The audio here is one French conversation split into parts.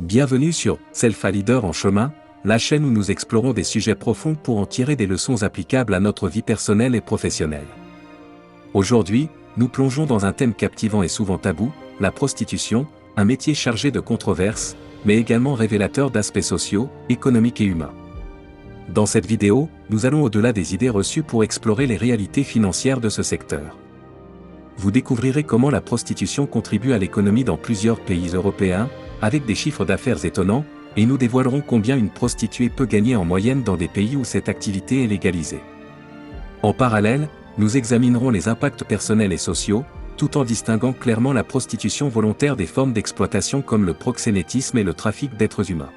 Bienvenue sur Self Leader en chemin, la chaîne où nous explorons des sujets profonds pour en tirer des leçons applicables à notre vie personnelle et professionnelle. Aujourd'hui, nous plongeons dans un thème captivant et souvent tabou, la prostitution, un métier chargé de controverses, mais également révélateur d'aspects sociaux, économiques et humains. Dans cette vidéo, nous allons au-delà des idées reçues pour explorer les réalités financières de ce secteur. Vous découvrirez comment la prostitution contribue à l'économie dans plusieurs pays européens, avec des chiffres d'affaires étonnants, et nous dévoilerons combien une prostituée peut gagner en moyenne dans des pays où cette activité est légalisée. En parallèle, nous examinerons les impacts personnels et sociaux, tout en distinguant clairement la prostitution volontaire des formes d'exploitation comme le proxénétisme et le trafic d'êtres humains.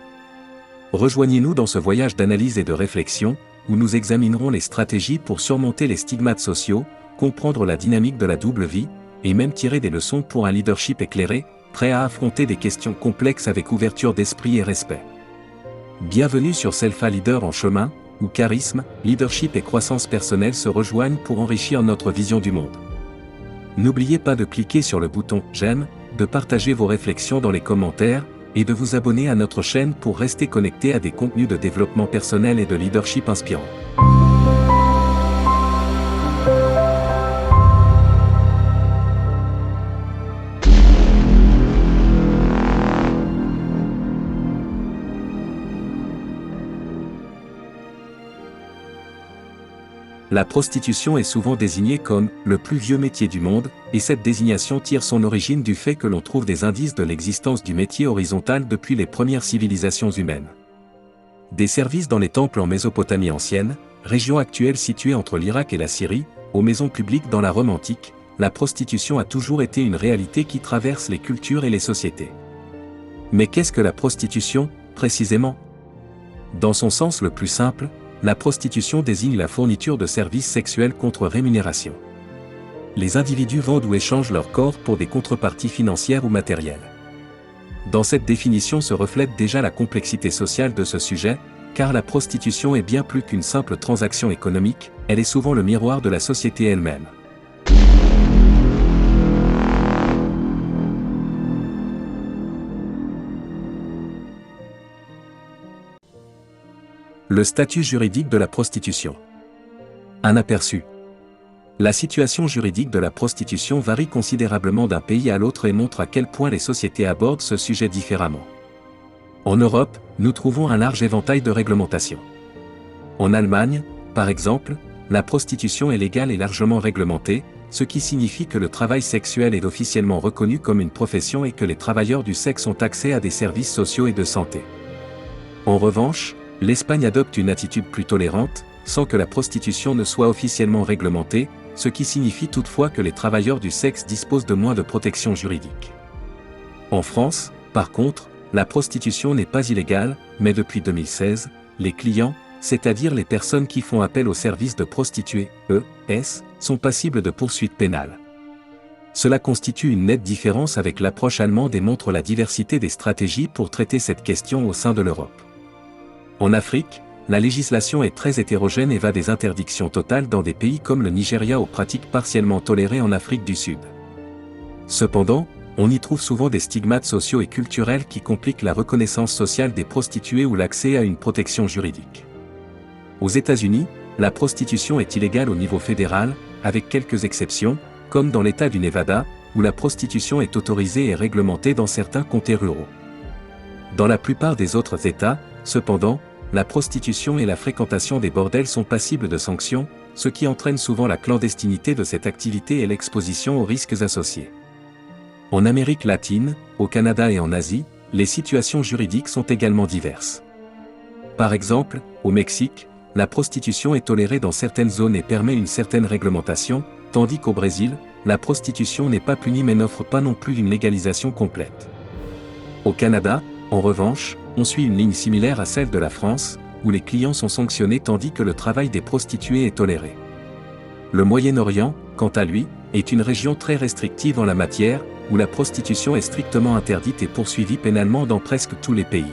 Rejoignez-nous dans ce voyage d'analyse et de réflexion, où nous examinerons les stratégies pour surmonter les stigmates sociaux, comprendre la dynamique de la double vie, et même tirer des leçons pour un leadership éclairé, prêt à affronter des questions complexes avec ouverture d'esprit et respect. Bienvenue sur Self Leader en chemin, où charisme, leadership et croissance personnelle se rejoignent pour enrichir notre vision du monde. N'oubliez pas de cliquer sur le bouton « J'aime », de partager vos réflexions dans les commentaires, et de vous abonner à notre chaîne pour rester connecté à des contenus de développement personnel et de leadership inspirants. La prostitution est souvent désignée comme « le plus vieux métier du monde », et cette désignation tire son origine du fait que l'on trouve des indices de l'existence du métier horizontal depuis les premières civilisations humaines. Des services dans les temples en Mésopotamie ancienne, région actuelle située entre l'Irak et la Syrie, aux maisons publiques dans la Rome antique, la prostitution a toujours été une réalité qui traverse les cultures et les sociétés. Mais qu'est-ce que la prostitution, précisément ? Dans son sens le plus simple, la prostitution désigne la fourniture de services sexuels contre rémunération. Les individus vendent ou échangent leur corps pour des contreparties financières ou matérielles. Dans cette définition se reflète déjà la complexité sociale de ce sujet, car la prostitution est bien plus qu'une simple transaction économique, elle est souvent le miroir de la société elle-même. Le statut juridique de la prostitution. Un aperçu. La situation juridique de la prostitution varie considérablement d'un pays à l'autre et montre à quel point les sociétés abordent ce sujet différemment. En Europe, nous trouvons un large éventail de réglementations. En Allemagne, par exemple, la prostitution est légale et largement réglementée, ce qui signifie que le travail sexuel est officiellement reconnu comme une profession et que les travailleurs du sexe ont accès à des services sociaux et de santé. En revanche, l'Espagne adopte une attitude plus tolérante, sans que la prostitution ne soit officiellement réglementée, ce qui signifie toutefois que les travailleurs du sexe disposent de moins de protection juridique. En France, par contre, la prostitution n'est pas illégale, mais depuis 2016, les clients, c'est-à-dire les personnes qui font appel aux services de prostituées, ES, sont passibles de poursuites pénales. Cela constitue une nette différence avec l'approche allemande et montre la diversité des stratégies pour traiter cette question au sein de l'Europe. En Afrique, la législation est très hétérogène et va des interdictions totales dans des pays comme le Nigeria aux pratiques partiellement tolérées en Afrique du Sud. Cependant, on y trouve souvent des stigmates sociaux et culturels qui compliquent la reconnaissance sociale des prostituées ou l'accès à une protection juridique. Aux États-Unis, la prostitution est illégale au niveau fédéral, avec quelques exceptions, comme dans l'État du Nevada, où la prostitution est autorisée et réglementée dans certains comtés ruraux. Dans la plupart des autres États, cependant, la prostitution et la fréquentation des bordels sont passibles de sanctions, ce qui entraîne souvent la clandestinité de cette activité et l'exposition aux risques associés. En Amérique latine, au Canada et en Asie, les situations juridiques sont également diverses. Par exemple, au Mexique, la prostitution est tolérée dans certaines zones et permet une certaine réglementation, tandis qu'au Brésil, la prostitution n'est pas punie mais n'offre pas non plus une légalisation complète. Au Canada, en revanche, on suit une ligne similaire à celle de la France, où les clients sont sanctionnés tandis que le travail des prostituées est toléré. Le Moyen-Orient, quant à lui, est une région très restrictive en la matière, où la prostitution est strictement interdite et poursuivie pénalement dans presque tous les pays.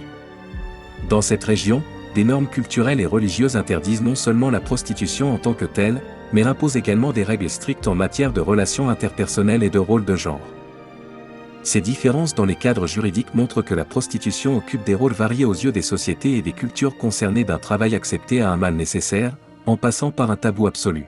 Dans cette région, des normes culturelles et religieuses interdisent non seulement la prostitution en tant que telle, mais imposent également des règles strictes en matière de relations interpersonnelles et de rôle de genre. Ces différences dans les cadres juridiques montrent que la prostitution occupe des rôles variés aux yeux des sociétés et des cultures concernées, d'un travail accepté à un mal nécessaire, en passant par un tabou absolu.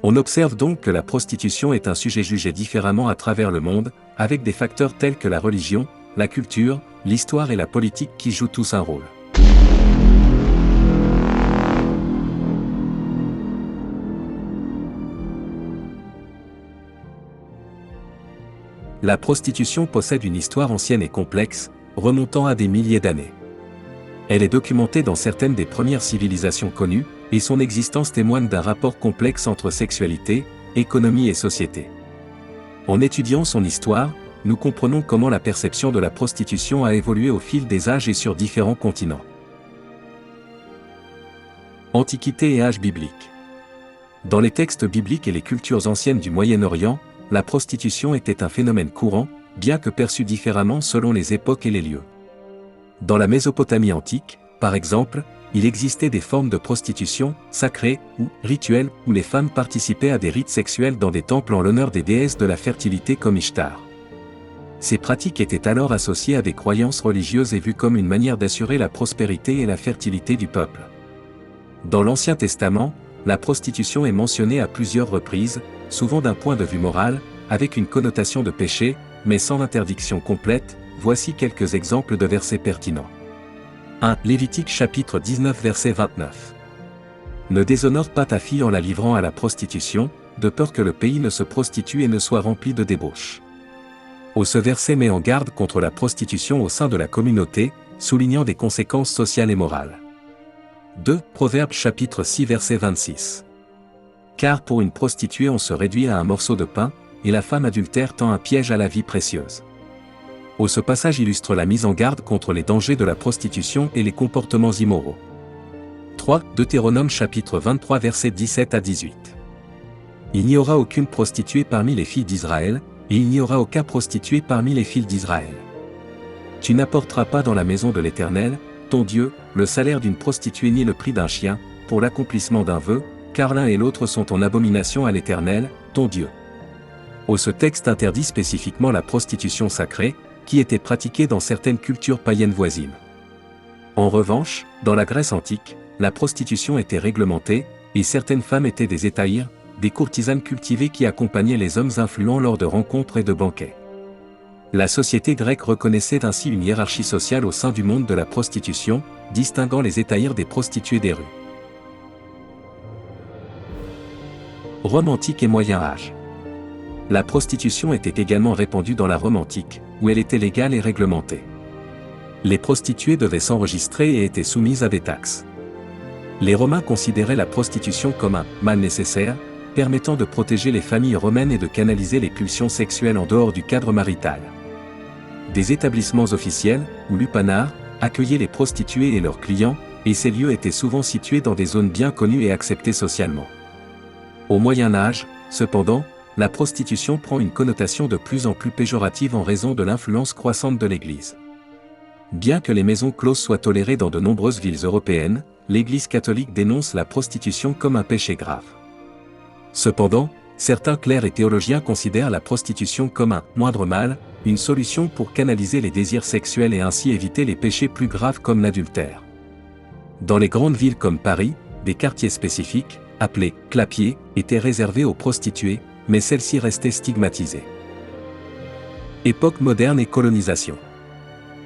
On observe donc que la prostitution est un sujet jugé différemment à travers le monde, avec des facteurs tels que la religion, la culture, l'histoire et la politique qui jouent tous un rôle. La prostitution possède une histoire ancienne et complexe, remontant à des milliers d'années. Elle est documentée dans certaines des premières civilisations connues, et son existence témoigne d'un rapport complexe entre sexualité, économie et société. En étudiant son histoire, nous comprenons comment la perception de la prostitution a évolué au fil des âges et sur différents continents. Antiquité et âge biblique. Dans les textes bibliques et les cultures anciennes du Moyen-Orient, la prostitution était un phénomène courant, bien que perçu différemment selon les époques et les lieux. Dans la Mésopotamie antique, par exemple, il existait des formes de prostitution, sacrées ou rituelles, où les femmes participaient à des rites sexuels dans des temples en l'honneur des déesses de la fertilité comme Ishtar. Ces pratiques étaient alors associées à des croyances religieuses et vues comme une manière d'assurer la prospérité et la fertilité du peuple. Dans l'Ancien Testament, la prostitution est mentionnée à plusieurs reprises, souvent d'un point de vue moral, avec une connotation de péché, mais sans l'interdiction complète. Voici quelques exemples de versets pertinents. 1. Lévitique chapitre 19 verset 29. Ne déshonore pas ta fille en la livrant à la prostitution, de peur que le pays ne se prostitue et ne soit rempli de débauche. Ce verset met en garde contre la prostitution au sein de la communauté, soulignant des conséquences sociales et morales. 2. Proverbes chapitre 6 verset 26. Car pour une prostituée on se réduit à un morceau de pain, et la femme adultère tend un piège à la vie précieuse. Ce passage illustre la mise en garde contre les dangers de la prostitution et les comportements immoraux. 3. Deutéronome chapitre 23 versets 17 à 18. Il n'y aura aucune prostituée parmi les filles d'Israël, et il n'y aura aucun prostitué parmi les filles d'Israël. Tu n'apporteras pas dans la maison de l'Éternel, ton Dieu, le salaire d'une prostituée ni le prix d'un chien, pour l'accomplissement d'un vœu, car l'un et l'autre sont en abomination à l'Éternel, ton Dieu. Ce texte interdit spécifiquement la prostitution sacrée, qui était pratiquée dans certaines cultures païennes voisines. En revanche, dans la Grèce antique, la prostitution était réglementée, et certaines femmes étaient des hétaïres, des courtisanes cultivées qui accompagnaient les hommes influents lors de rencontres et de banquets. La société grecque reconnaissait ainsi une hiérarchie sociale au sein du monde de la prostitution, distinguant les hétaïres des prostituées des rues. Rome antique et Moyen Âge. La prostitution était également répandue dans la Rome antique, où elle était légale et réglementée. Les prostituées devaient s'enregistrer et étaient soumises à des taxes. Les Romains considéraient la prostitution comme un mal nécessaire, permettant de protéger les familles romaines et de canaliser les pulsions sexuelles en dehors du cadre marital. Des établissements officiels, ou lupanars, accueillaient les prostituées et leurs clients, et ces lieux étaient souvent situés dans des zones bien connues et acceptées socialement. Au Moyen Âge, cependant, la prostitution prend une connotation de plus en plus péjorative en raison de l'influence croissante de l'Église. Bien que les maisons closes soient tolérées dans de nombreuses villes européennes, l'Église catholique dénonce la prostitution comme un péché grave. Cependant, certains clercs et théologiens considèrent la prostitution comme un moindre mal, une solution pour canaliser les désirs sexuels et ainsi éviter les péchés plus graves comme l'adultère. Dans les grandes villes comme Paris, des quartiers spécifiques, appelés clapiers, étaient réservés aux prostituées, mais celles-ci restaient stigmatisées. Époque moderne et colonisation.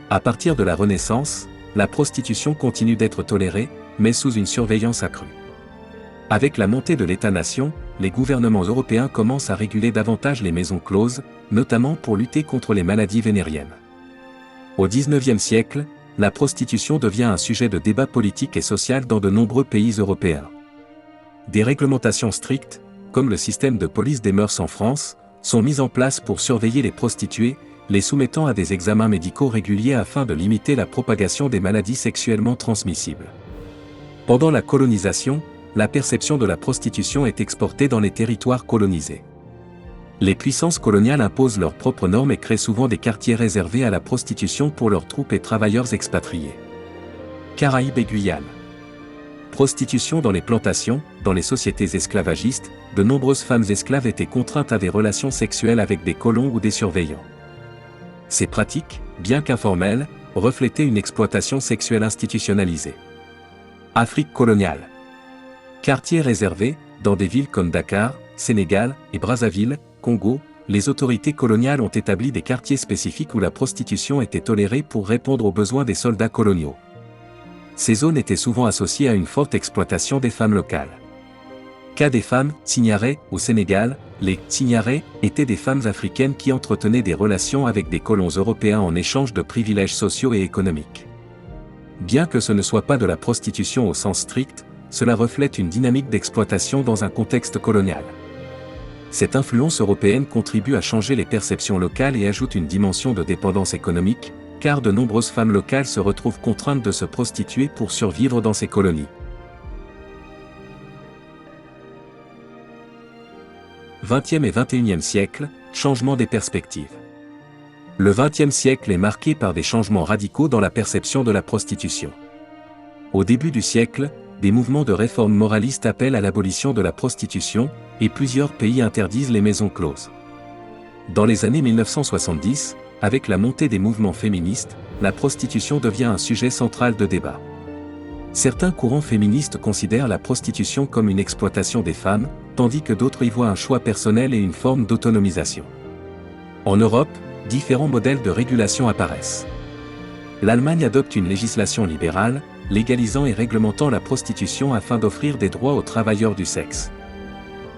À partir de la Renaissance, la prostitution continue d'être tolérée, mais sous une surveillance accrue. Avec la montée de l'État-nation, les gouvernements européens commencent à réguler davantage les maisons closes, notamment pour lutter contre les maladies vénériennes. Au XIXe siècle, la prostitution devient un sujet de débat politique et social dans de nombreux pays européens. Des réglementations strictes, comme le système de police des mœurs en France, sont mises en place pour surveiller les prostituées, les soumettant à des examens médicaux réguliers afin de limiter la propagation des maladies sexuellement transmissibles. Pendant la colonisation, la perception de la prostitution est exportée dans les territoires colonisés. Les puissances coloniales imposent leurs propres normes et créent souvent des quartiers réservés à la prostitution pour leurs troupes et travailleurs expatriés. Caraïbes et Guyane. Prostitution dans les plantations, dans les sociétés esclavagistes, de nombreuses femmes esclaves étaient contraintes à des relations sexuelles avec des colons ou des surveillants. Ces pratiques, bien qu'informelles, reflétaient une exploitation sexuelle institutionnalisée. Afrique coloniale. Quartiers réservés, dans des villes comme Dakar, Sénégal et Brazzaville, Congo, les autorités coloniales ont établi des quartiers spécifiques où la prostitution était tolérée pour répondre aux besoins des soldats coloniaux. Ces zones étaient souvent associées à une forte exploitation des femmes locales. Cas des femmes, Signaré, au Sénégal, les Signaré étaient des femmes africaines qui entretenaient des relations avec des colons européens en échange de privilèges sociaux et économiques. Bien que ce ne soit pas de la prostitution au sens strict, cela reflète une dynamique d'exploitation dans un contexte colonial. Cette influence européenne contribue à changer les perceptions locales et ajoute une dimension de dépendance économique, car de nombreuses femmes locales se retrouvent contraintes de se prostituer pour survivre dans ces colonies. 20e et 21e siècle, changement des perspectives. Le 20e siècle est marqué par des changements radicaux dans la perception de la prostitution. Au début du siècle, des mouvements de réforme moraliste appellent à l'abolition de la prostitution, et plusieurs pays interdisent les maisons closes. Dans les années 1970, avec la montée des mouvements féministes, la prostitution devient un sujet central de débat. Certains courants féministes considèrent la prostitution comme une exploitation des femmes, tandis que d'autres y voient un choix personnel et une forme d'autonomisation. En Europe, différents modèles de régulation apparaissent. L'Allemagne adopte une législation libérale, légalisant et réglementant la prostitution afin d'offrir des droits aux travailleurs du sexe.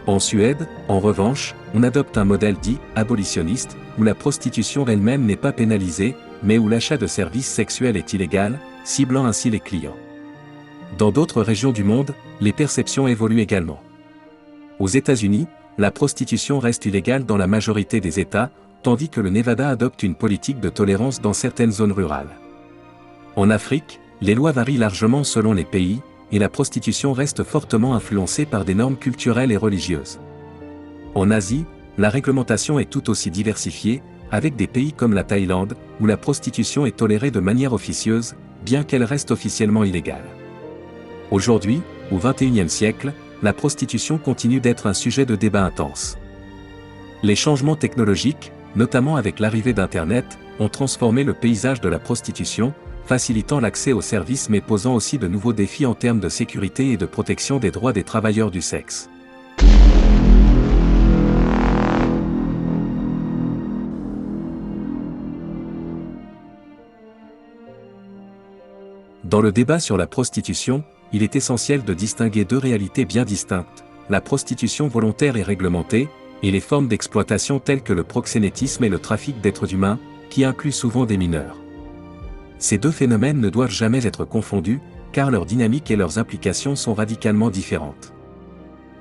En Suède, en revanche, on adopte un modèle dit « abolitionniste », où la prostitution elle-même n'est pas pénalisée, mais où l'achat de services sexuels est illégal, ciblant ainsi les clients. Dans d'autres régions du monde, les perceptions évoluent également. Aux États-Unis, la prostitution reste illégale dans la majorité des États, tandis que le Nevada adopte une politique de tolérance dans certaines zones rurales. En Afrique, les lois varient largement selon les pays, et la prostitution reste fortement influencée par des normes culturelles et religieuses. En Asie, la réglementation est tout aussi diversifiée, avec des pays comme la Thaïlande, où la prostitution est tolérée de manière officieuse, bien qu'elle reste officiellement illégale. Aujourd'hui, au XXIe siècle, la prostitution continue d'être un sujet de débat intense. Les changements technologiques, notamment avec l'arrivée d'Internet, ont transformé le paysage de la prostitution, facilitant l'accès aux services mais posant aussi de nouveaux défis en termes de sécurité et de protection des droits des travailleurs du sexe. Dans le débat sur la prostitution, il est essentiel de distinguer deux réalités bien distinctes, la prostitution volontaire et réglementée, et les formes d'exploitation telles que le proxénétisme et le trafic d'êtres humains, qui incluent souvent des mineurs. Ces deux phénomènes ne doivent jamais être confondus, car leur dynamique et leurs implications sont radicalement différentes.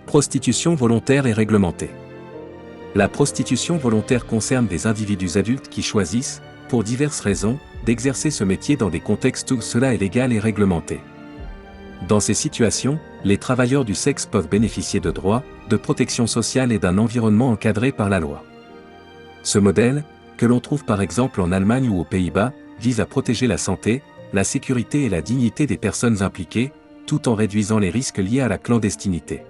Prostitution volontaire et réglementée. La prostitution volontaire concerne des individus adultes qui choisissent, pour diverses raisons, d'exercer ce métier dans des contextes où cela est légal et réglementé. Dans ces situations, les travailleurs du sexe peuvent bénéficier de droits, de protection sociale et d'un environnement encadré par la loi. Ce modèle, que l'on trouve par exemple en Allemagne ou aux Pays-Bas, vise à protéger la santé, la sécurité et la dignité des personnes impliquées, tout en réduisant les risques liés à la clandestinité.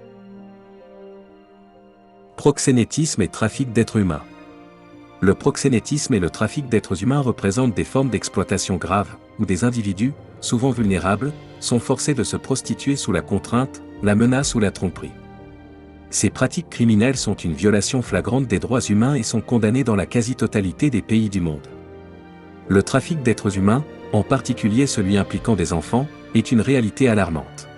Proxénétisme et trafic d'êtres humains. Le proxénétisme et le trafic d'êtres humains représentent des formes d'exploitation graves, où des individus, souvent vulnérables, sont forcés de se prostituer sous la contrainte, la menace ou la tromperie. Ces pratiques criminelles sont une violation flagrante des droits humains et sont condamnées dans la quasi-totalité des pays du monde. Le trafic d'êtres humains, en particulier celui impliquant des enfants, est une réalité alarmante.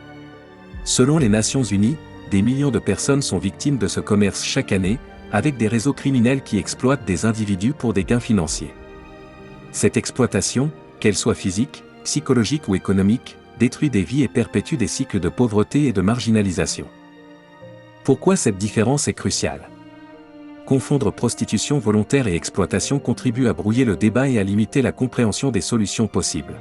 Selon les Nations Unies, des millions de personnes sont victimes de ce commerce chaque année, avec des réseaux criminels qui exploitent des individus pour des gains financiers. Cette exploitation, qu'elle soit physique, psychologique ou économique, détruit des vies et perpétue des cycles de pauvreté et de marginalisation. Pourquoi cette différence est cruciale ? Confondre prostitution volontaire et exploitation contribue à brouiller le débat et à limiter la compréhension des solutions possibles.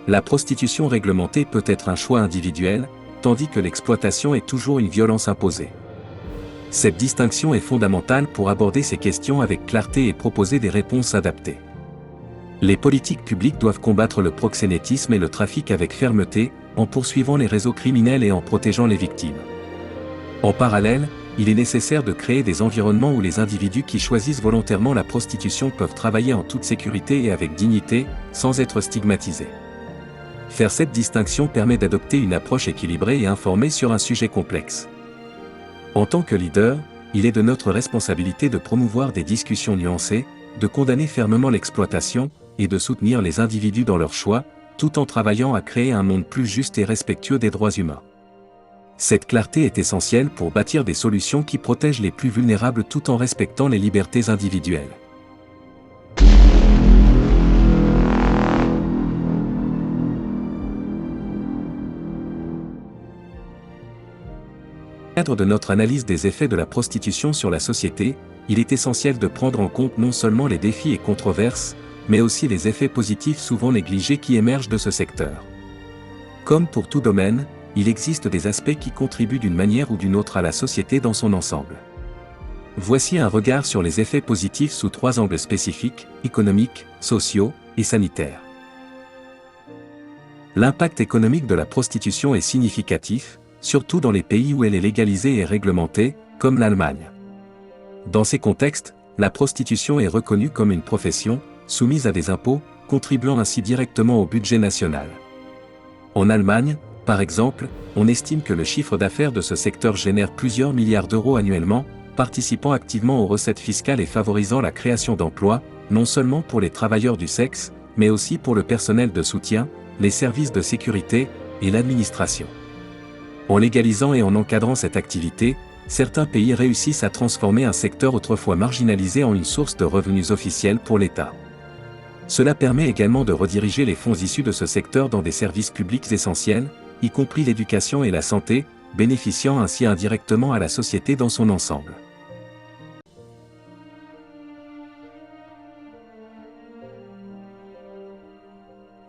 La prostitution réglementée peut être un choix individuel, tandis que l'exploitation est toujours une violence imposée. Cette distinction est fondamentale pour aborder ces questions avec clarté et proposer des réponses adaptées. Les politiques publiques doivent combattre le proxénétisme et le trafic avec fermeté, en poursuivant les réseaux criminels et en protégeant les victimes. En parallèle, il est nécessaire de créer des environnements où les individus qui choisissent volontairement la prostitution peuvent travailler en toute sécurité et avec dignité, sans être stigmatisés. Faire cette distinction permet d'adopter une approche équilibrée et informée sur un sujet complexe. En tant que leader, il est de notre responsabilité de promouvoir des discussions nuancées, de condamner fermement l'exploitation, et de soutenir les individus dans leurs choix, tout en travaillant à créer un monde plus juste et respectueux des droits humains. Cette clarté est essentielle pour bâtir des solutions qui protègent les plus vulnérables tout en respectant les libertés individuelles. Dans le cadre de notre analyse des effets de la prostitution sur la société, il est essentiel de prendre en compte non seulement les défis et controverses, mais aussi les effets positifs souvent négligés qui émergent de ce secteur. Comme pour tout domaine, il existe des aspects qui contribuent d'une manière ou d'une autre à la société dans son ensemble. Voici un regard sur les effets positifs sous 3 angles spécifiques, économiques, sociaux et sanitaires. L'impact économique de la prostitution est significatif, surtout dans les pays où elle est légalisée et réglementée, comme l'Allemagne. Dans ces contextes, la prostitution est reconnue comme une profession, soumise à des impôts, contribuant ainsi directement au budget national. En Allemagne, par exemple, on estime que le chiffre d'affaires de ce secteur génère plusieurs milliards d'euros annuellement, participant activement aux recettes fiscales et favorisant la création d'emplois, non seulement pour les travailleurs du sexe, mais aussi pour le personnel de soutien, les services de sécurité et l'administration. En légalisant et en encadrant cette activité, certains pays réussissent à transformer un secteur autrefois marginalisé en une source de revenus officiels pour l'État. Cela permet également de rediriger les fonds issus de ce secteur dans des services publics essentiels, y compris l'éducation et la santé, bénéficiant ainsi indirectement à la société dans son ensemble.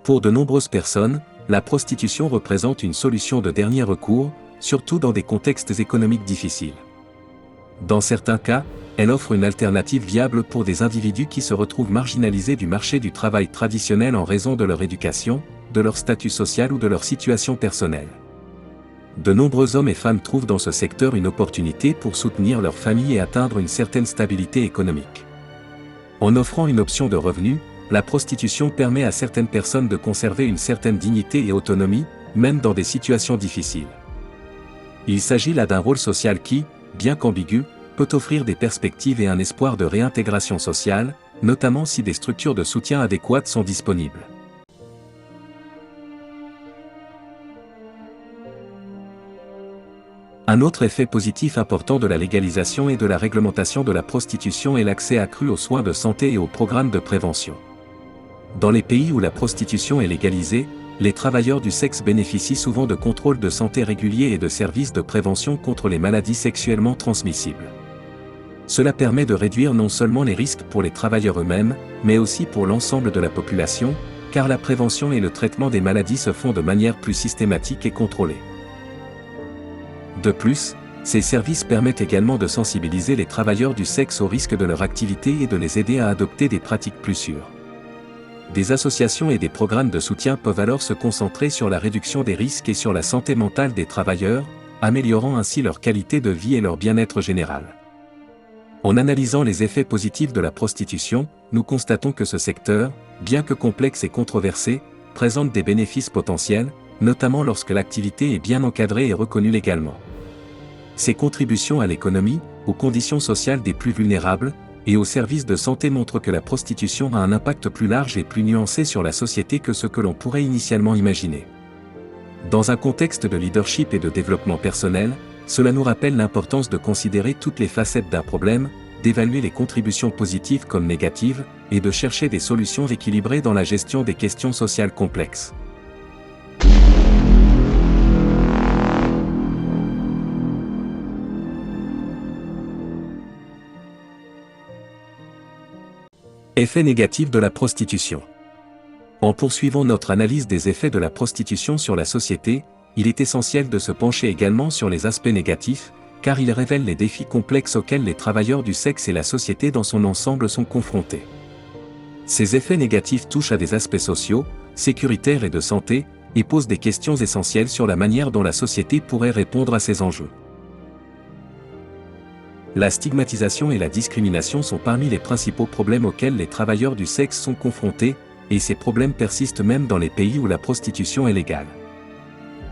Pour de nombreuses personnes, la prostitution représente une solution de dernier recours, surtout dans des contextes économiques difficiles. Dans certains cas, elle offre une alternative viable pour des individus qui se retrouvent marginalisés du marché du travail traditionnel en raison de leur éducation, de leur statut social ou de leur situation personnelle. De nombreux hommes et femmes trouvent dans ce secteur une opportunité pour soutenir leur famille et atteindre une certaine stabilité économique. En offrant une option de revenus, la prostitution permet à certaines personnes de conserver une certaine dignité et autonomie, même dans des situations difficiles. Il s'agit là d'un rôle social qui, bien qu'ambigu, peut offrir des perspectives et un espoir de réintégration sociale, notamment si des structures de soutien adéquates sont disponibles. Un autre effet positif important de la légalisation et de la réglementation de la prostitution est l'accès accru aux soins de santé et aux programmes de prévention. Dans les pays où la prostitution est légalisée, les travailleurs du sexe bénéficient souvent de contrôles de santé réguliers et de services de prévention contre les maladies sexuellement transmissibles. Cela permet de réduire non seulement les risques pour les travailleurs eux-mêmes, mais aussi pour l'ensemble de la population, car la prévention et le traitement des maladies se font de manière plus systématique et contrôlée. De plus, ces services permettent également de sensibiliser les travailleurs du sexe aux risques de leur activité et de les aider à adopter des pratiques plus sûres. Des associations et des programmes de soutien peuvent alors se concentrer sur la réduction des risques et sur la santé mentale des travailleurs, améliorant ainsi leur qualité de vie et leur bien-être général. En analysant les effets positifs de la prostitution, nous constatons que ce secteur, bien que complexe et controversé, présente des bénéfices potentiels, notamment lorsque l'activité est bien encadrée et reconnue légalement. Ses contributions à l'économie, aux conditions sociales des plus vulnérables, et aux services de santé montrent que la prostitution a un impact plus large et plus nuancé sur la société que ce que l'on pourrait initialement imaginer. Dans un contexte de leadership et de développement personnel, cela nous rappelle l'importance de considérer toutes les facettes d'un problème, d'évaluer les contributions positives comme négatives, et de chercher des solutions équilibrées dans la gestion des questions sociales complexes. Effets négatifs de la prostitution. En poursuivant notre analyse des effets de la prostitution sur la société, il est essentiel de se pencher également sur les aspects négatifs, car ils révèlent les défis complexes auxquels les travailleurs du sexe et la société dans son ensemble sont confrontés. Ces effets négatifs touchent à des aspects sociaux, sécuritaires et de santé, et posent des questions essentielles sur la manière dont la société pourrait répondre à ces enjeux. La stigmatisation et la discrimination sont parmi les principaux problèmes auxquels les travailleurs du sexe sont confrontés, et ces problèmes persistent même dans les pays où la prostitution est légale.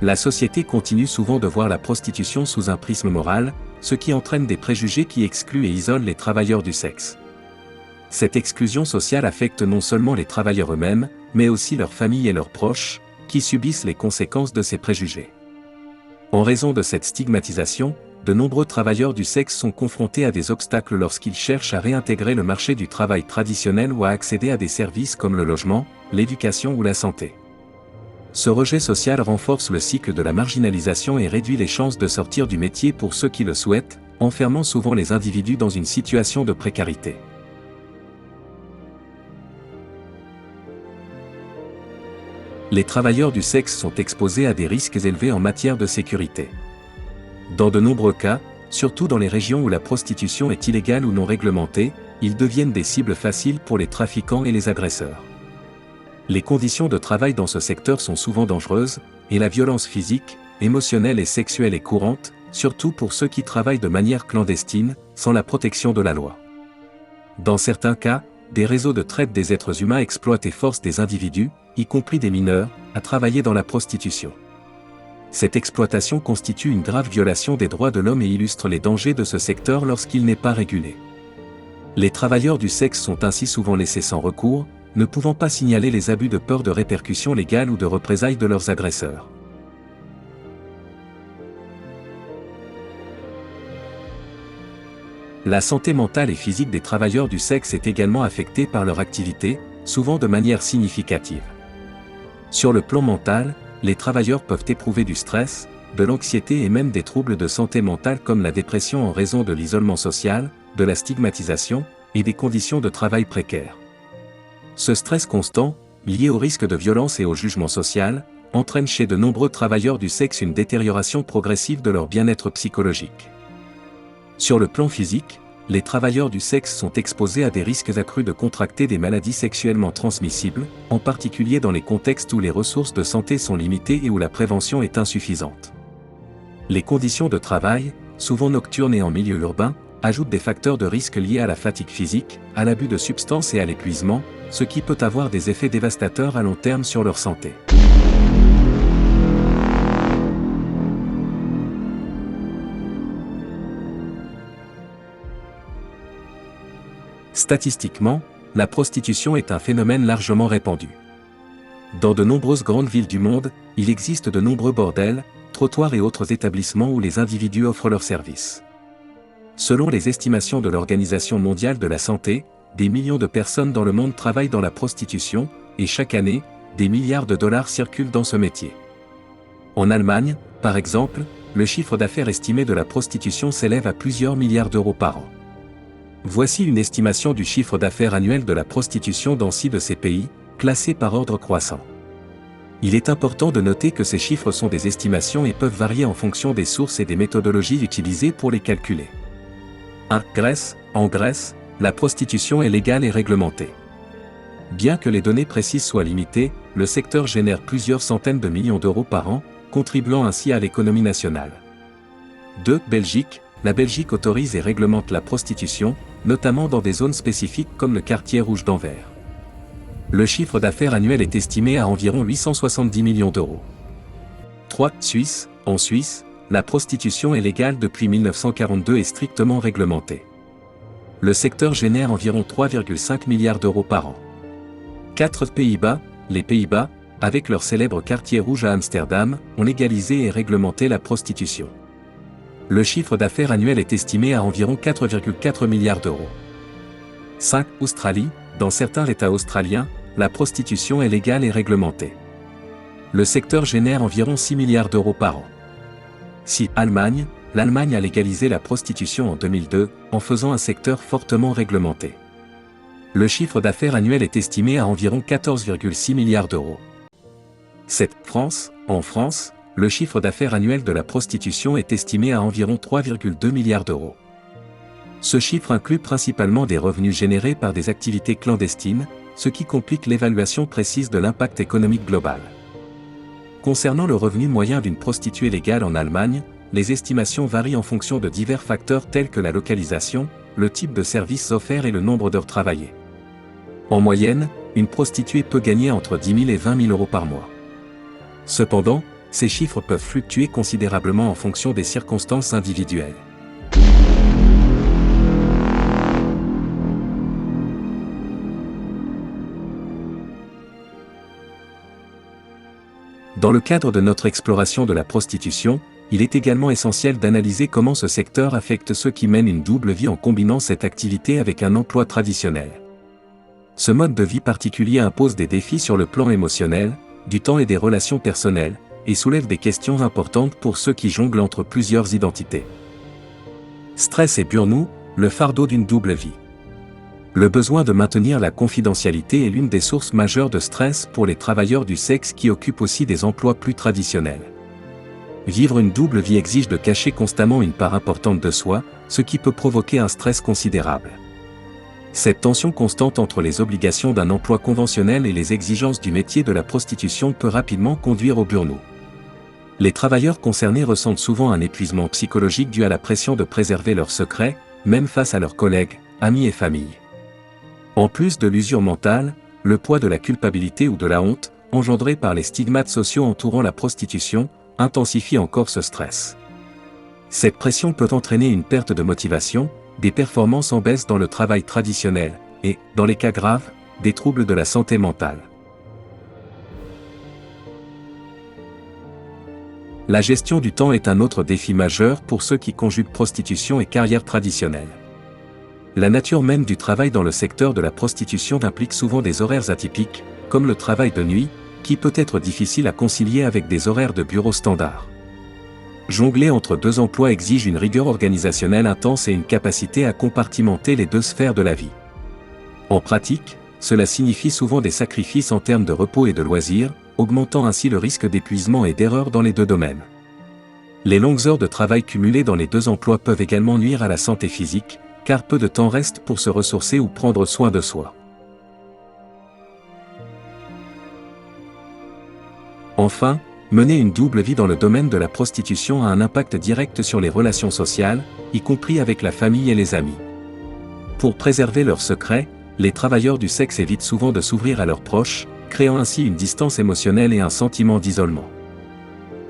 La société continue souvent de voir la prostitution sous un prisme moral, ce qui entraîne des préjugés qui excluent et isolent les travailleurs du sexe. Cette exclusion sociale affecte non seulement les travailleurs eux-mêmes, mais aussi leurs familles et leurs proches, qui subissent les conséquences de ces préjugés. En raison de cette stigmatisation, de nombreux travailleurs du sexe sont confrontés à des obstacles lorsqu'ils cherchent à réintégrer le marché du travail traditionnel ou à accéder à des services comme le logement, l'éducation ou la santé. Ce rejet social renforce le cycle de la marginalisation et réduit les chances de sortir du métier pour ceux qui le souhaitent, enfermant souvent les individus dans une situation de précarité. Les travailleurs du sexe sont exposés à des risques élevés en matière de sécurité. Dans de nombreux cas, surtout dans les régions où la prostitution est illégale ou non réglementée, ils deviennent des cibles faciles pour les trafiquants et les agresseurs. Les conditions de travail dans ce secteur sont souvent dangereuses, et la violence physique, émotionnelle et sexuelle est courante, surtout pour ceux qui travaillent de manière clandestine, sans la protection de la loi. Dans certains cas, des réseaux de traite des êtres humains exploitent et forcent des individus, y compris des mineurs, à travailler dans la prostitution. Cette exploitation constitue une grave violation des droits de l'homme et illustre les dangers de ce secteur lorsqu'il n'est pas régulé. Les travailleurs du sexe sont ainsi souvent laissés sans recours, ne pouvant pas signaler les abus de peur de répercussions légales ou de représailles de leurs agresseurs. La santé mentale et physique des travailleurs du sexe est également affectée par leur activité, souvent de manière significative. Sur le plan mental, les travailleurs peuvent éprouver du stress, de l'anxiété et même des troubles de santé mentale comme la dépression en raison de l'isolement social, de la stigmatisation, et des conditions de travail précaires. Ce stress constant, lié au risque de violence et au jugement social, entraîne chez de nombreux travailleurs du sexe une détérioration progressive de leur bien-être psychologique. Sur le plan physique, les travailleurs du sexe sont exposés à des risques accrus de contracter des maladies sexuellement transmissibles, en particulier dans les contextes où les ressources de santé sont limitées et où la prévention est insuffisante. Les conditions de travail, souvent nocturnes et en milieu urbain, ajoutent des facteurs de risque liés à la fatigue physique, à l'abus de substances et à l'épuisement, ce qui peut avoir des effets dévastateurs à long terme sur leur santé. Statistiquement, la prostitution est un phénomène largement répandu. Dans de nombreuses grandes villes du monde, il existe de nombreux bordels, trottoirs et autres établissements où les individus offrent leurs services. Selon les estimations de l'Organisation mondiale de la santé, des millions de personnes dans le monde travaillent dans la prostitution, et chaque année, des milliards de dollars circulent dans ce métier. En Allemagne, par exemple, le chiffre d'affaires estimé de la prostitution s'élève à plusieurs milliards d'euros par an. Voici une estimation du chiffre d'affaires annuel de la prostitution dans 6 de ces pays, classés par ordre croissant. Il est important de noter que ces chiffres sont des estimations et peuvent varier en fonction des sources et des méthodologies utilisées pour les calculer. 1. Grèce. En Grèce, la prostitution est légale et réglementée. Bien que les données précises soient limitées, le secteur génère plusieurs centaines de millions d'euros par an, contribuant ainsi à l'économie nationale. 2. Belgique. La Belgique autorise et réglemente la prostitution, notamment dans des zones spécifiques comme le quartier rouge d'Anvers. Le chiffre d'affaires annuel est estimé à environ 870 millions d'euros. 3. Suisse. En Suisse, la prostitution est légale depuis 1942 et strictement réglementée. Le secteur génère environ 3,5 milliards d'euros par an. 4. Pays-Bas. Les Pays-Bas, avec leur célèbre quartier rouge à Amsterdam, ont légalisé et réglementé la prostitution. Le chiffre d'affaires annuel est estimé à environ 4,4 milliards d'euros. 5. Australie. Dans certains États australiens, la prostitution est légale et réglementée. Le secteur génère environ 6 milliards d'euros par an. 6. Allemagne. L'Allemagne a légalisé la prostitution en 2002, en faisant un secteur fortement réglementé. Le chiffre d'affaires annuel est estimé à environ 14,6 milliards d'euros. 7. France. En France, le chiffre d'affaires annuel de la prostitution est estimé à environ 3,2 milliards d'euros. Ce chiffre inclut principalement des revenus générés par des activités clandestines, ce qui complique l'évaluation précise de l'impact économique global. Concernant le revenu moyen d'une prostituée légale en Allemagne, les estimations varient en fonction de divers facteurs tels que la localisation, le type de services offerts et le nombre d'heures travaillées. En moyenne, une prostituée peut gagner entre 10 000 et 20 000 euros par mois. Cependant, ces chiffres peuvent fluctuer considérablement en fonction des circonstances individuelles. Dans le cadre de notre exploration de la prostitution, il est également essentiel d'analyser comment ce secteur affecte ceux qui mènent une double vie en combinant cette activité avec un emploi traditionnel. Ce mode de vie particulier impose des défis sur le plan émotionnel, du temps et des relations personnelles, et soulève des questions importantes pour ceux qui jonglent entre plusieurs identités. Stress et burn-out, le fardeau d'une double vie. Le besoin de maintenir la confidentialité est l'une des sources majeures de stress pour les travailleurs du sexe qui occupent aussi des emplois plus traditionnels. Vivre une double vie exige de cacher constamment une part importante de soi, ce qui peut provoquer un stress considérable. Cette tension constante entre les obligations d'un emploi conventionnel et les exigences du métier de la prostitution peut rapidement conduire au burn-out. Les travailleurs concernés ressentent souvent un épuisement psychologique dû à la pression de préserver leurs secrets, même face à leurs collègues, amis et famille. En plus de l'usure mentale, le poids de la culpabilité ou de la honte, engendré par les stigmates sociaux entourant la prostitution, intensifie encore ce stress. Cette pression peut entraîner une perte de motivation, des performances en baisse dans le travail traditionnel, et, dans les cas graves, des troubles de la santé mentale. La gestion du temps est un autre défi majeur pour ceux qui conjuguent prostitution et carrière traditionnelle. La nature même du travail dans le secteur de la prostitution implique souvent des horaires atypiques, comme le travail de nuit, qui peut être difficile à concilier avec des horaires de bureau standards. Jongler entre deux emplois exige une rigueur organisationnelle intense et une capacité à compartimenter les deux sphères de la vie. En pratique, cela signifie souvent des sacrifices en termes de repos et de loisirs, augmentant ainsi le risque d'épuisement et d'erreur dans les deux domaines. Les longues heures de travail cumulées dans les deux emplois peuvent également nuire à la santé physique, car peu de temps reste pour se ressourcer ou prendre soin de soi. Enfin, mener une double vie dans le domaine de la prostitution a un impact direct sur les relations sociales, y compris avec la famille et les amis. Pour préserver leurs secrets, les travailleurs du sexe évitent souvent de s'ouvrir à leurs proches, créant ainsi une distance émotionnelle et un sentiment d'isolement.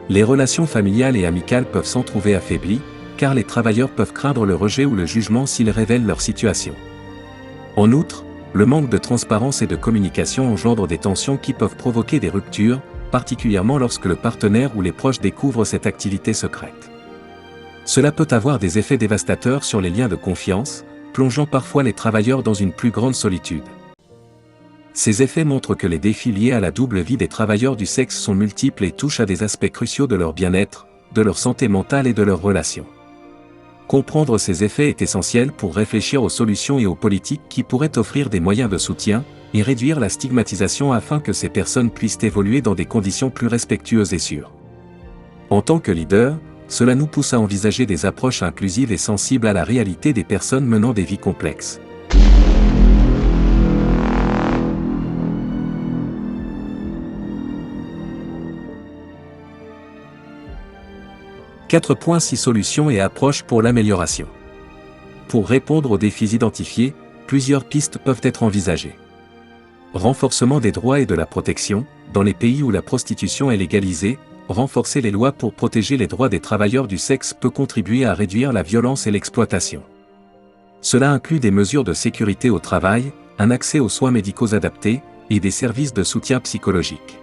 Les relations familiales et amicales peuvent s'en trouver affaiblies, car les travailleurs peuvent craindre le rejet ou le jugement s'ils révèlent leur situation. En outre, le manque de transparence et de communication engendre des tensions qui peuvent provoquer des ruptures, particulièrement lorsque le partenaire ou les proches découvrent cette activité secrète. Cela peut avoir des effets dévastateurs sur les liens de confiance, plongeant parfois les travailleurs dans une plus grande solitude. Ces effets montrent que les défis liés à la double vie des travailleurs du sexe sont multiples et touchent à des aspects cruciaux de leur bien-être, de leur santé mentale et de leurs relations. Comprendre ces effets est essentiel pour réfléchir aux solutions et aux politiques qui pourraient offrir des moyens de soutien, et réduire la stigmatisation afin que ces personnes puissent évoluer dans des conditions plus respectueuses et sûres. En tant que leader, cela nous pousse à envisager des approches inclusives et sensibles à la réalité des personnes menant des vies complexes. « 4.6 Solutions et approches pour l'amélioration ». Pour répondre aux défis identifiés, plusieurs pistes peuvent être envisagées. Renforcement des droits et de la protection, dans les pays où la prostitution est légalisée, renforcer les lois pour protéger les droits des travailleurs du sexe peut contribuer à réduire la violence et l'exploitation. Cela inclut des mesures de sécurité au travail, un accès aux soins médicaux adaptés, et des services de soutien psychologique.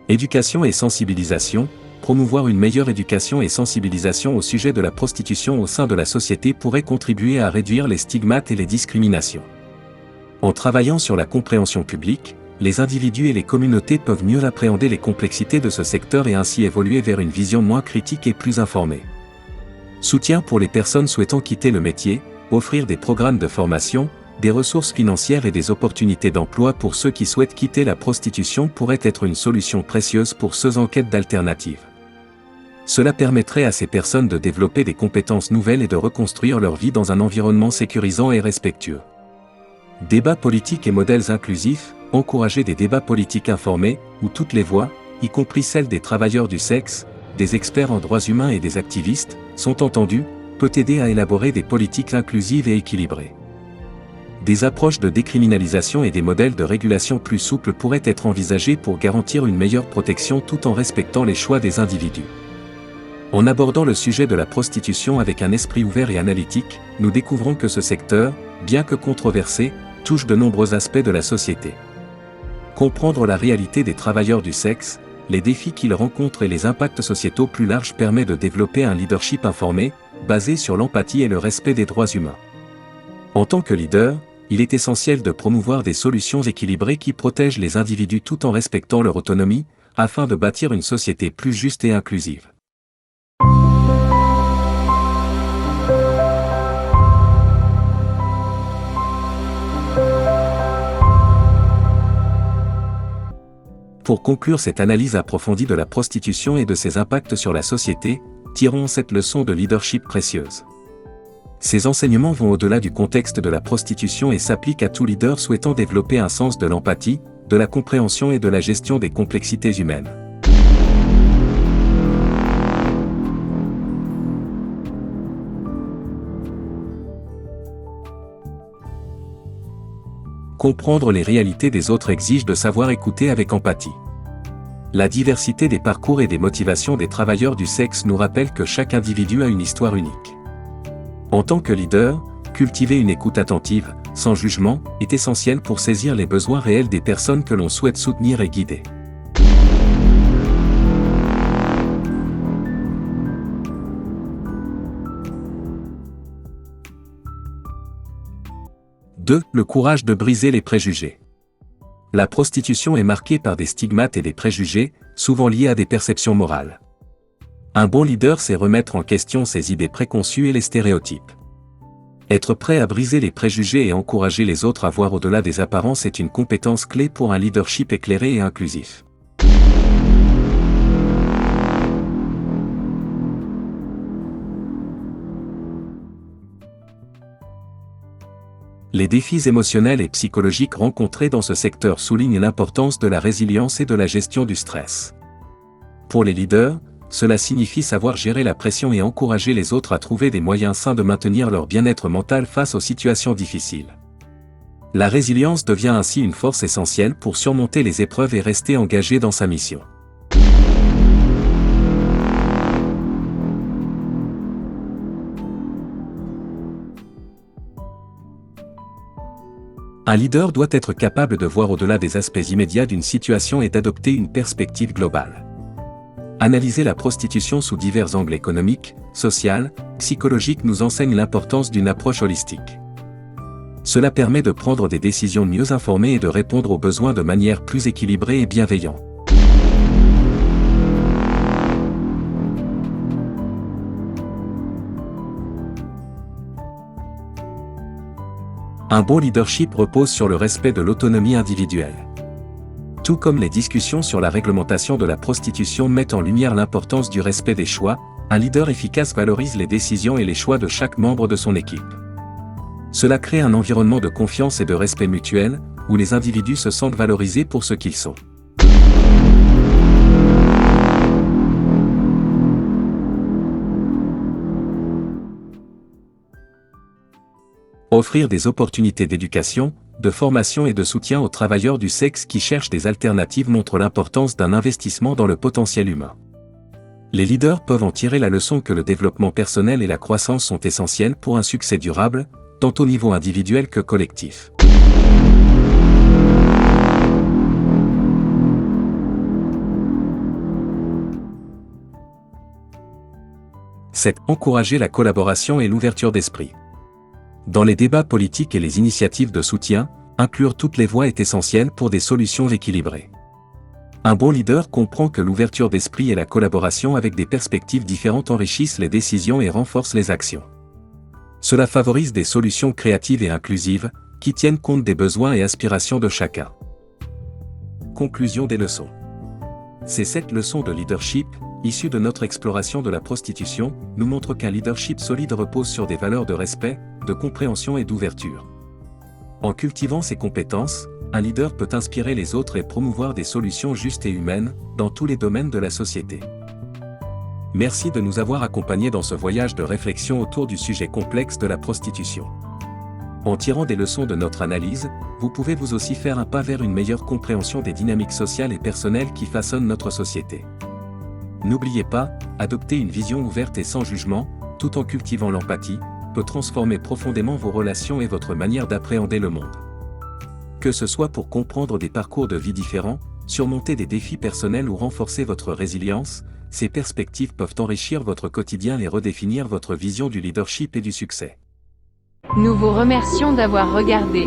Éducation et sensibilisation, promouvoir une meilleure éducation et sensibilisation au sujet de la prostitution au sein de la société pourrait contribuer à réduire les stigmates et les discriminations. En travaillant sur la compréhension publique, les individus et les communautés peuvent mieux appréhender les complexités de ce secteur et ainsi évoluer vers une vision moins critique et plus informée. Soutien pour les personnes souhaitant quitter le métier, offrir des programmes de formation, des ressources financières et des opportunités d'emploi pour ceux qui souhaitent quitter la prostitution pourrait être une solution précieuse pour ceux en quête d'alternatives. Cela permettrait à ces personnes de développer des compétences nouvelles et de reconstruire leur vie dans un environnement sécurisant et respectueux. Débats politiques et modèles inclusifs, encourager des débats politiques informés, où toutes les voix, y compris celles des travailleurs du sexe, des experts en droits humains et des activistes, sont entendus, peut aider à élaborer des politiques inclusives et équilibrées. Des approches de décriminalisation et des modèles de régulation plus souples pourraient être envisagés pour garantir une meilleure protection tout en respectant les choix des individus. En abordant le sujet de la prostitution avec un esprit ouvert et analytique, nous découvrons que ce secteur, bien que controversé, touche de nombreux aspects de la société. Comprendre la réalité des travailleurs du sexe, les défis qu'ils rencontrent et les impacts sociétaux plus larges permet de développer un leadership informé, basé sur l'empathie et le respect des droits humains. En tant que leader, il est essentiel de promouvoir des solutions équilibrées qui protègent les individus tout en respectant leur autonomie, afin de bâtir une société plus juste et inclusive. Pour conclure cette analyse approfondie de la prostitution et de ses impacts sur la société, tirons cette leçon de leadership précieuse. Ces enseignements vont au-delà du contexte de la prostitution et s'appliquent à tout leader souhaitant développer un sens de l'empathie, de la compréhension et de la gestion des complexités humaines. Comprendre les réalités des autres exige de savoir écouter avec empathie. La diversité des parcours et des motivations des travailleurs du sexe nous rappelle que chaque individu a une histoire unique. En tant que leader, cultiver une écoute attentive, sans jugement, est essentiel pour saisir les besoins réels des personnes que l'on souhaite soutenir et guider. Le courage de briser les préjugés. La prostitution est marquée par des stigmates et des préjugés, souvent liés à des perceptions morales. Un bon leader sait remettre en question ses idées préconçues et les stéréotypes. Être prêt à briser les préjugés et encourager les autres à voir au-delà des apparences est une compétence clé pour un leadership éclairé et inclusif. Les défis émotionnels et psychologiques rencontrés dans ce secteur soulignent l'importance de la résilience et de la gestion du stress. Pour les leaders, cela signifie savoir gérer la pression et encourager les autres à trouver des moyens sains de maintenir leur bien-être mental face aux situations difficiles. La résilience devient ainsi une force essentielle pour surmonter les épreuves et rester engagé dans sa mission. Un leader doit être capable de voir au-delà des aspects immédiats d'une situation et d'adopter une perspective globale. Analyser la prostitution sous divers angles économiques, social, psychologiques nous enseigne l'importance d'une approche holistique. Cela permet de prendre des décisions mieux informées et de répondre aux besoins de manière plus équilibrée et bienveillante. Un bon leadership repose sur le respect de l'autonomie individuelle. Tout comme les discussions sur la réglementation de la prostitution mettent en lumière l'importance du respect des choix, un leader efficace valorise les décisions et les choix de chaque membre de son équipe. Cela crée un environnement de confiance et de respect mutuel, où les individus se sentent valorisés pour ce qu'ils sont. Offrir des opportunités d'éducation, de formation et de soutien aux travailleurs du sexe qui cherchent des alternatives montre l'importance d'un investissement dans le potentiel humain. Les leaders peuvent en tirer la leçon que le développement personnel et la croissance sont essentiels pour un succès durable, tant au niveau individuel que collectif. C'est encourager la collaboration et l'ouverture d'esprit. Dans les débats politiques et les initiatives de soutien, inclure toutes les voix est essentiel pour des solutions équilibrées. Un bon leader comprend que l'ouverture d'esprit et la collaboration avec des perspectives différentes enrichissent les décisions et renforcent les actions. Cela favorise des solutions créatives et inclusives, qui tiennent compte des besoins et aspirations de chacun. Conclusion des leçons. Ces 7 leçons de leadership, issues de notre exploration de la prostitution, nous montrent qu'un leadership solide repose sur des valeurs de respect, de compréhension et d'ouverture. En cultivant ces compétences, un leader peut inspirer les autres et promouvoir des solutions justes et humaines, dans tous les domaines de la société. Merci de nous avoir accompagnés dans ce voyage de réflexion autour du sujet complexe de la prostitution. En tirant des leçons de notre analyse, vous pouvez vous aussi faire un pas vers une meilleure compréhension des dynamiques sociales et personnelles qui façonnent notre société. N'oubliez pas, adopter une vision ouverte et sans jugement, tout en cultivant l'empathie, peut transformer profondément vos relations et votre manière d'appréhender le monde. Que ce soit pour comprendre des parcours de vie différents, surmonter des défis personnels ou renforcer votre résilience, ces perspectives peuvent enrichir votre quotidien et redéfinir votre vision du leadership et du succès. Nous vous remercions d'avoir regardé.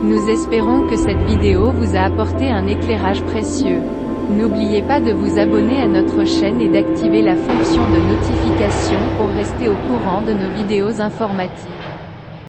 Nous espérons que cette vidéo vous a apporté un éclairage précieux. N'oubliez pas de vous abonner à notre chaîne et d'activer la fonction de notification pour rester au courant de nos vidéos informatives.